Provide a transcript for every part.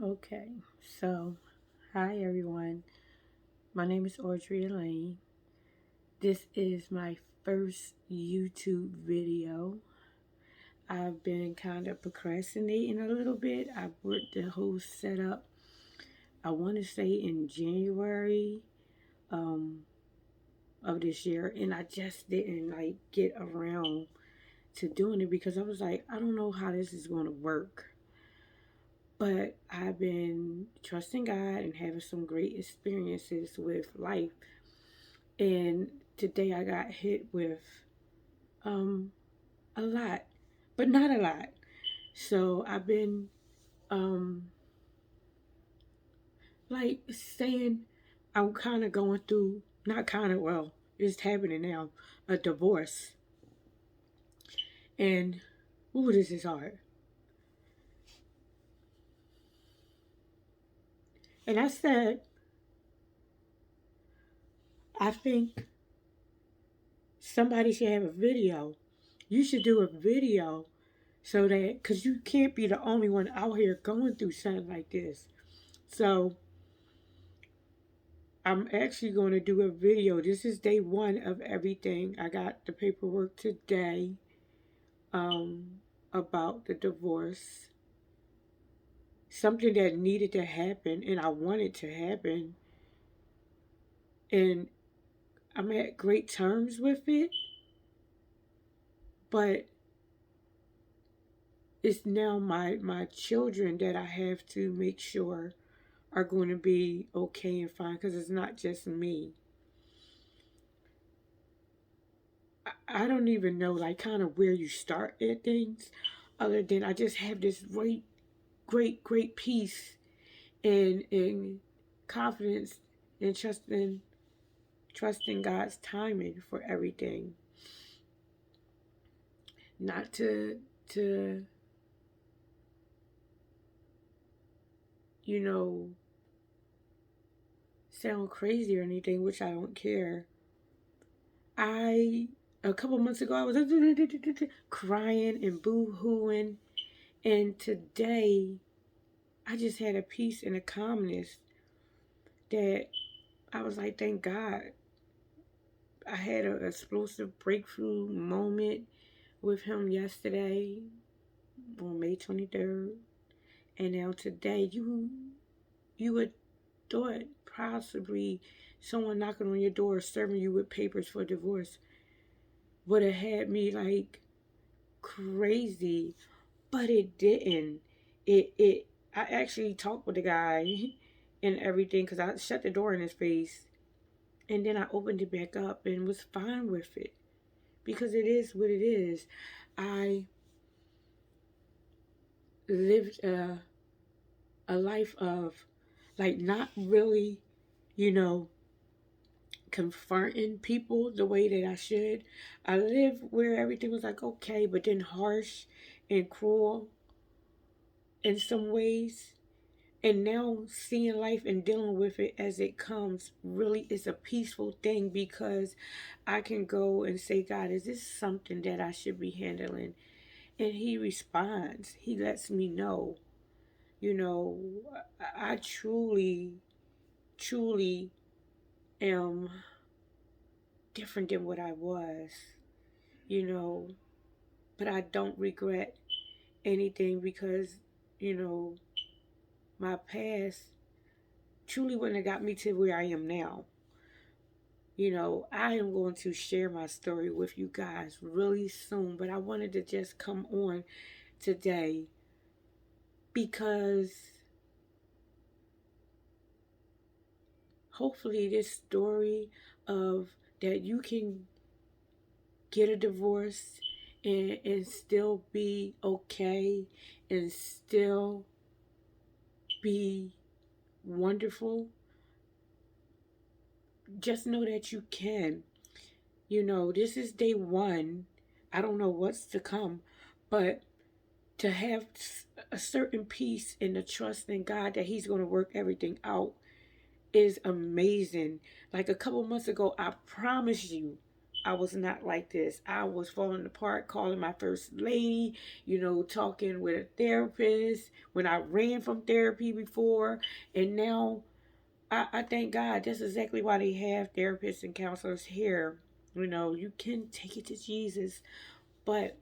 Okay, so hi everyone. My name is Audreyelaine. This is my first YouTube video. I've been kind of procrastinating a little bit. I worked the whole setup, I want to say in January um, of this year, and I just didn't get around to doing it because I was like, I don't know how this is going to work. But I've been trusting God and having some great experiences with life. And today I got hit with um, a lot, but not a lot. So I've been um, saying I'm kind of going through, not kind of, well, it's happening now, a divorce. And, ooh, this is hard. And I said, I think somebody should have a video. You should do a video so that, because you can't be the only one out here going through something like this. So I'm actually going to do a video. This is day one of everything. I got the paperwork today um, about the divorce. Something that needed to happen and I wanted to happen. And I'm at great terms with it. But it's now my children that I have to make sure are going to be okay and fine because it's not just me. I don't even know kind of where you start at things other than I just have this great peace and confidence and trusting God's timing for everything. Not to you know sound crazy or anything, which I don't care. I a couple months ago I was crying and boo-hooing, and today I just had a peace and a calmness that I was like, thank God. I had an explosive breakthrough moment with him yesterday on May 23rd. And now today, you would thought possibly someone knocking on your door serving you with papers for divorce would have had me crazy, but it didn't. It I actually talked with the guy and everything because I shut the door in his face. And then I opened it back up and was fine with it because it is what it is. I lived a life of not really, you know, confronting people the way that I should. I lived where everything was like okay, but then harsh and cruel in some ways. And now seeing life and dealing with it as it comes really is a peaceful thing because I can go and say, God, is this something that I should be handling? And he responds. He lets me know. You know, I truly am different than what I was, you know, but I don't regret anything because, you know, my past truly wouldn't have got me to where I am now. You know, I am going to share my story with you guys really soon, but I wanted to just come on today because hopefully this story of that you can get a divorce and still be okay and still be wonderful. Just know that you can. You know, this is day one. I don't know what's to come, but to have a certain peace and the trust in God that He's going to work everything out is amazing. Like a couple months ago, I promise you, I was not like this. I was falling apart, calling my first lady, talking with a therapist when I ran from therapy before. And now I thank God that's exactly why they have therapists and counselors here. You can take it to Jesus, but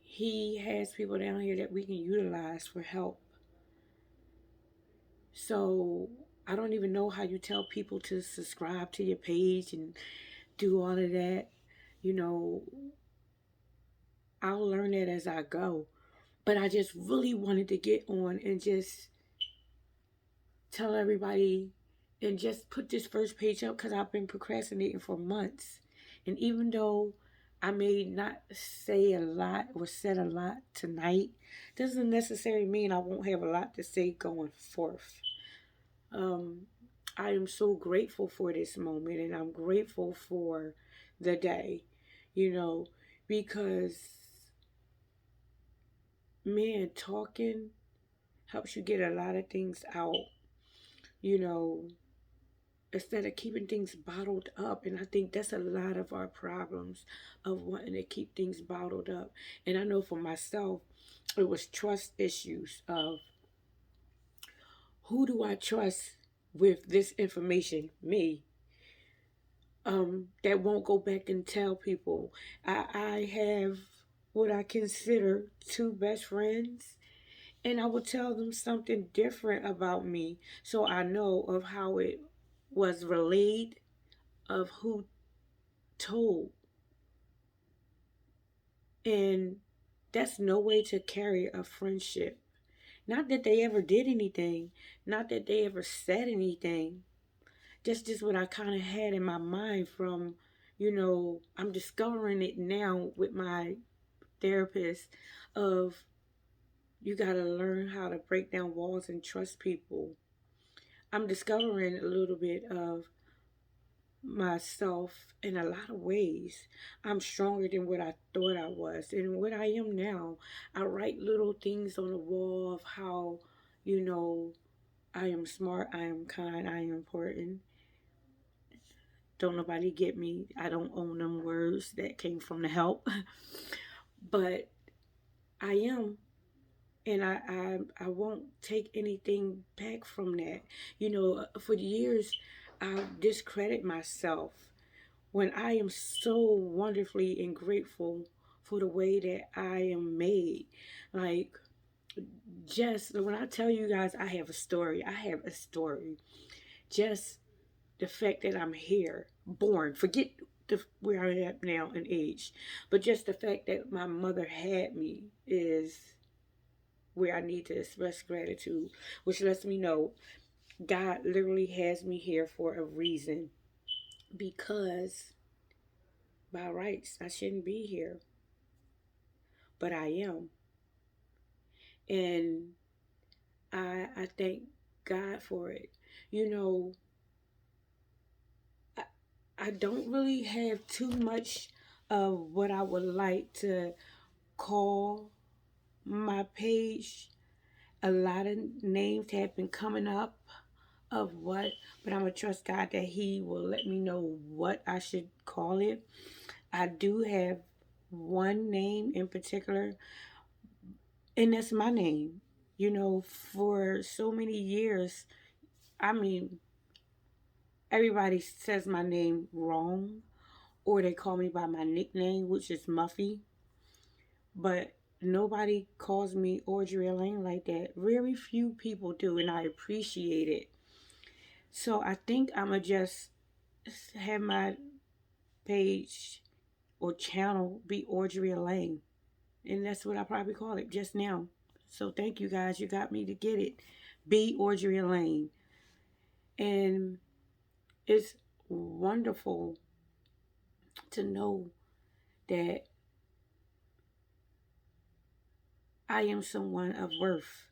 He has people down here that we can utilize for help. So I don't even know how you tell people to subscribe to your page and do all of that. You know, I'll learn that as I go. But I just really wanted to get on and just tell everybody and just put this first page up because I've been procrastinating for months. And even though I may not say a lot or said a lot tonight, doesn't necessarily mean I won't have a lot to say going forth. Um, I am so grateful for this moment and I'm grateful for the day, you know, because man, talking helps you get a lot of things out, you know, instead of keeping things bottled up. And I think that's a lot of our problems of wanting to keep things bottled up. And I know for myself, it was trust issues of who do I trust with this information? Me. That won't go back and tell people. I have what I consider two best friends, and I will tell them something different about me so I know of how it was relayed, of who told. And that's no way to carry a friendship. Not that they ever did anything, not that they ever said anything. That's just what I kind of had in my mind from, I'm discovering it now with my therapist of you got to learn how to break down walls and trust people. I'm discovering a little bit of myself in a lot of ways. I'm stronger than what I thought I was and what I am now. I write little things on the wall of how, you know, I am smart, I am kind, I am important. Don't nobody get me. I don't own them words that came from the help. But I am. And I won't take anything back from that. For years, I discredit myself when I am so wonderfully and grateful for the way that I am made. Like, just when I tell you guys I have a story, I have a story. Just the fact that I'm here, born, forget where I am now in age, but just the fact that my mother had me is where I need to express gratitude, which lets me know God literally has me here for a reason because by rights I shouldn't be here, but I am. And I thank God for it. You know, I, I don't really have too much of what I would like to call my page. A lot of names have been coming up of what, but I'm gonna trust God that He will let me know what I should call it. I do have one name in particular, and that's my name. For so many years, I mean, everybody says my name wrong, or they call me by my nickname, which is Muffy. But nobody calls me Audreyelaine like that. Very few people do, and I appreciate it. So I think I'm going to just have my page or channel be Audreyelaine. And that's what I probably call it just now. So thank you guys. You got me to get it. Be Audreyelaine. And it's wonderful to know that I am someone of worth.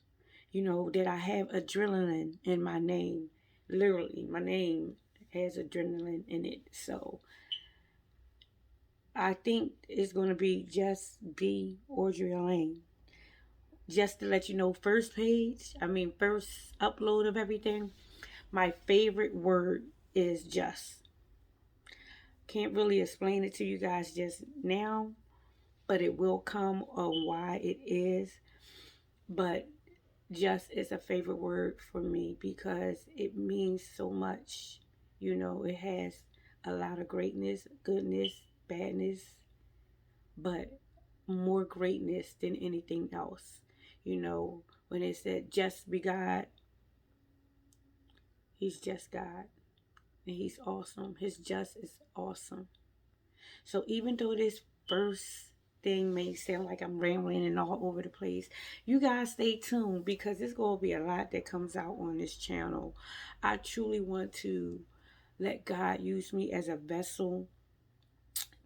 That I have adrenaline in my name. Literally, my name has adrenaline in it. So I think it's going to be just Be Audreyelaine. Just to let you know, first upload of everything, my favorite word is just. can't really explain it to you guys just now, but it will come on why it is. But just is a favorite word for me because it means so much. You know, it has a lot of greatness, goodness, badness, but more greatness than anything else. You know, when it said just be God, he's just God. And he's awesome. His just is awesome. So even though this first thing may sound like I'm rambling and all over the place, you guys stay tuned because there's going to be a lot that comes out on this channel. I truly want to let God use me as a vessel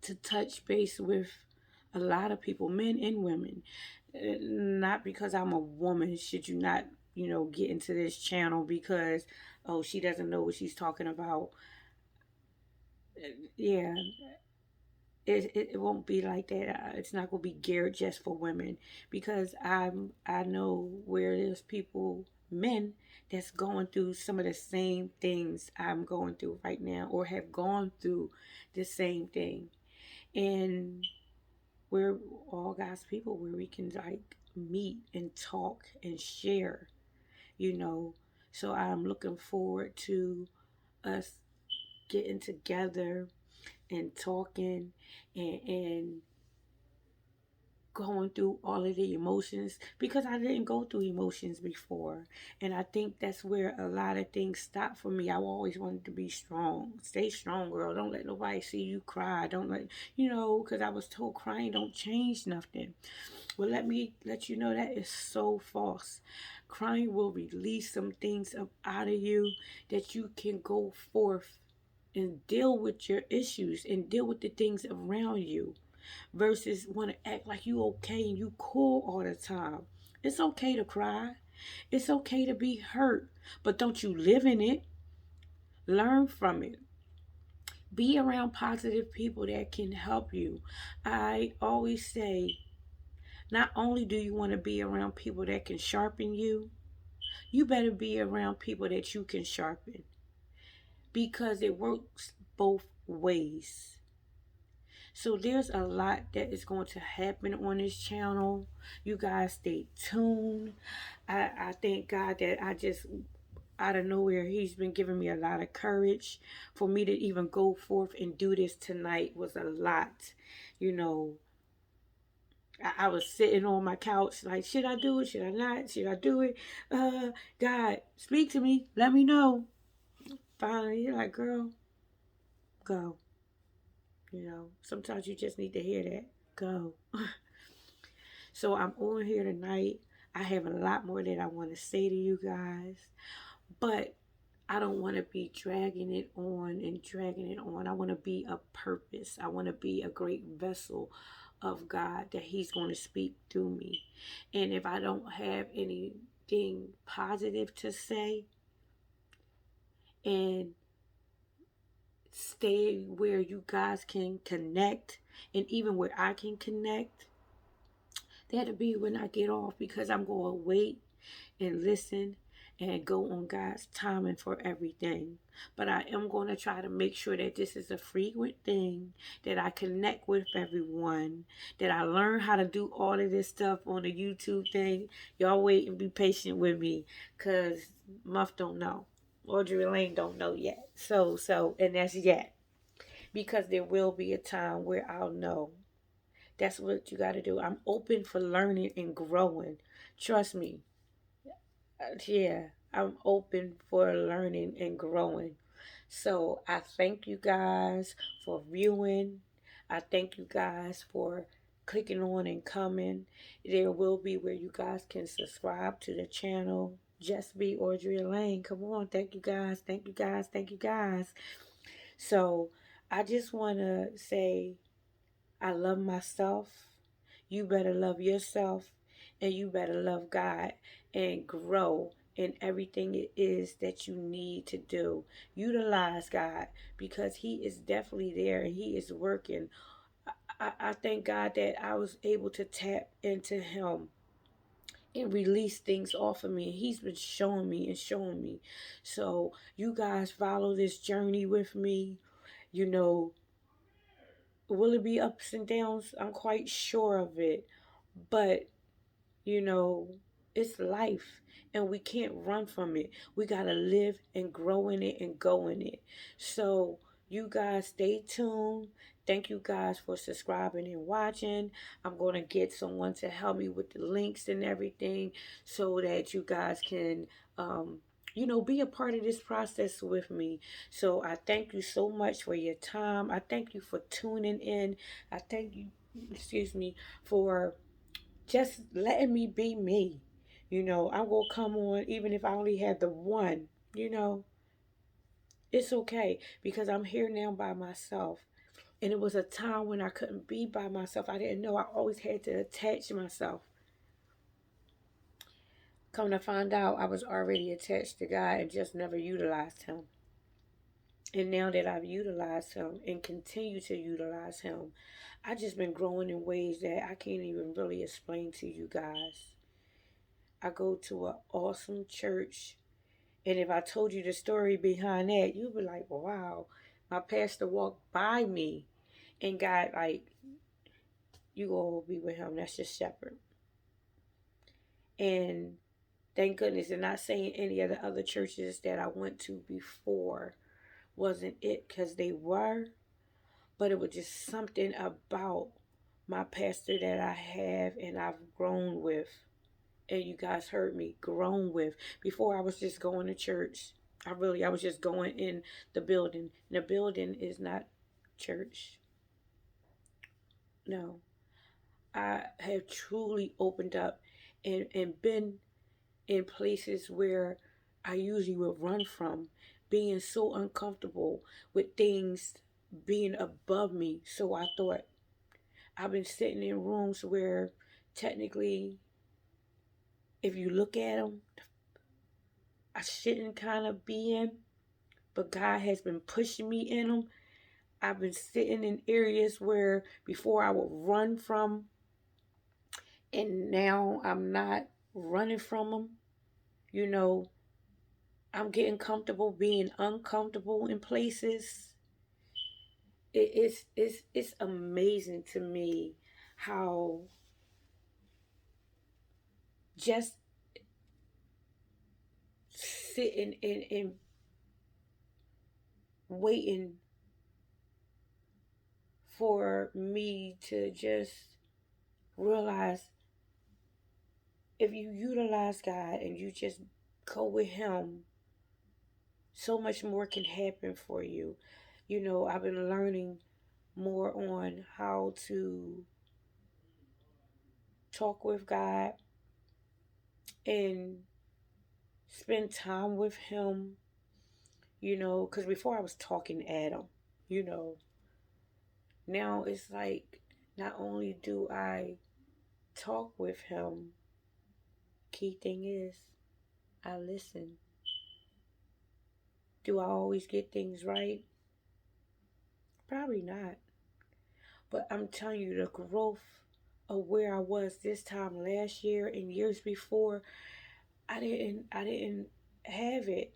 to touch base with a lot of people, men and women. Not because I'm a woman, should you not, get into this channel because, oh, she doesn't know what she's talking about. Yeah, it won't be like that. It's not gonna be geared just for women because I know where there's people, men, that's going through some of the same things I'm going through right now or have gone through the same thing, and we're all God's people where we can like meet and talk and share, you know. So I'm looking forward to us getting together and talking and going through all of the emotions because I didn't go through emotions before. And I think that's where a lot of things stop for me. I always wanted to be strong. Stay strong, girl. Don't let nobody see you cry. Don't let, because I was told crying don't change nothing. Well, let me let you know that is so false. Crying will release some things up out of you that you can go forth and deal with your issues and deal with the things around you versus want to act like you okay and you cool all the time. It's okay to cry. It's okay to be hurt, but don't you live in it. Learn from it. Be around positive people that can help you. I always say, not only do you want to be around people that can sharpen you, you better be around people that you can sharpen because it works both ways. So there's a lot that is going to happen on this channel. You guys stay tuned. I thank God that I just, out of nowhere, he's been giving me a lot of courage. For me to even go forth and do this tonight was a lot. You know, I was sitting on my couch like, should I do it? Should I not? Should I do it? God, speak to me. Let me know. Finally, you're like, girl, go. Sometimes you just need to hear that. Go. So I'm on here tonight. I have a lot more that I want to say to you guys, but I don't want to be dragging it on and dragging it on. I want to be a purpose. I want to be a great vessel of God that he's going to speak through me. And if I don't have anything positive to say and stay where you guys can connect and even where I can connect, that'll be when I get off because I'm going to wait and listen and go on God's timing for everything. But I am going to try to make sure that this is a frequent thing, that I connect with everyone, that I learn how to do all of this stuff on the YouTube thing. Y'all wait and be patient with me because Muff don't know. Audreyelaine don't know yet. And that's yet. Because there will be a time where I'll know. That's what you got to do. I'm open for learning and growing. Trust me. Yeah, I'm open for learning and growing. So I thank you guys for viewing. I thank you guys for clicking on and coming. There will be where you guys can subscribe to the channel. Just Be Audreyelaine. Come on. Thank you guys. Thank you guys. Thank you guys. So I just want to say I love myself. You better love yourself and you better love God and grow in everything it is that you need to do. Utilize God because he is definitely there and he is working. I thank God that I was able to tap into him and release things off of me. He's been showing me and showing me. So you guys follow this journey with me. You know, Will it be ups and downs? I'm quite sure of it. But you know, it's life and we can't run from it. We got to live and grow in it and go in it. So, you guys stay tuned. Thank you guys for subscribing and watching. I'm going to get someone to help me with the links and everything so that you guys can, be a part of this process with me. So, I thank you so much for your time. I thank you for tuning in. I thank you, excuse me, for just letting me be me. I'm going to come on even if I only had the one, you know, it's okay because I'm here now by myself. And it was a time when I couldn't be by myself. I didn't know I always had to attach myself. Come to find out, I was already attached to God and just never utilized Him. And now that I've utilized Him and continue to utilize Him, I just been growing in ways that I can't even really explain to you guys. I go to an awesome church. And if I told you the story behind that, you'd be like, wow. My pastor walked by me and got like, you go be with him. That's your shepherd. And thank goodness, and not saying any of the other churches that I went to before wasn't it, because they were, but it was just something about my pastor that I have and I've grown with. And you guys heard me, grown with. Before I was just going to church. I was just going in the building. And the building is not church. No. I have truly opened up and been in places where I usually would run from, being so uncomfortable with things being above me. So I thought I've been sitting in rooms where technically, if you look at them, I shouldn't kind of be in, but God has been pushing me in them. I've been sitting in areas where before I would run from, and now I'm not running from them. You know, I'm getting comfortable being uncomfortable in places. It's amazing to me how just sitting and waiting for me to just realize, if you utilize God and you just go with Him, so much more can happen for you. I've been learning more on how to talk with God and spend time with Him, because before I was talking at Him, you know. Now it's like, not only do I talk with Him, key thing is, I listen. Do I always get things right? Probably not. But I'm telling you, the growth of where I was this time last year and years before, I didn't have it.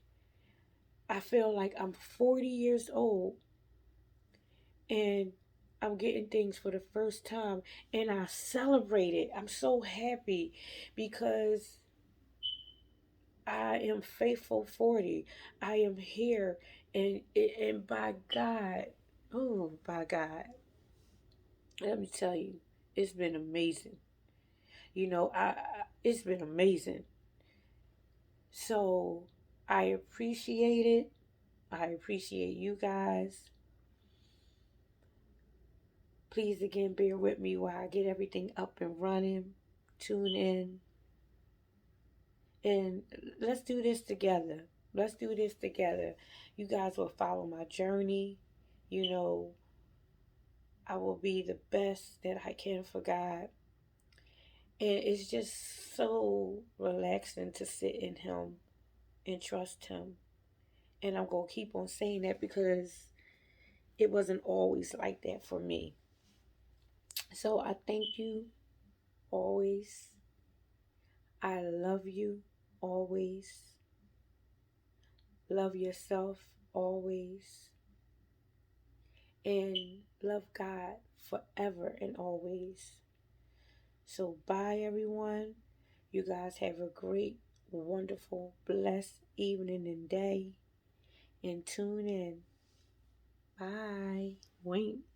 I feel like I'm 40 years old and I'm getting things for the first time and I celebrate it. I'm so happy because I am faithful 40. I am here and by God, oh, by God, let me tell you, it's been amazing. It's been amazing. So I appreciate it. I appreciate you guys. Please again bear with me while I get everything up and running. Tune in and let's do this together. Let's do this together. You guys will follow my journey. You know, I will be the best that I can for God. And it's just so relaxing to sit in Him and trust Him. And I'm going to keep on saying that because it wasn't always like that for me. So I thank you always. I love you always. Love yourself always. and love God forever and always. So, bye, everyone. You guys have a great, wonderful, blessed evening and day. And tune in. Bye. Wink.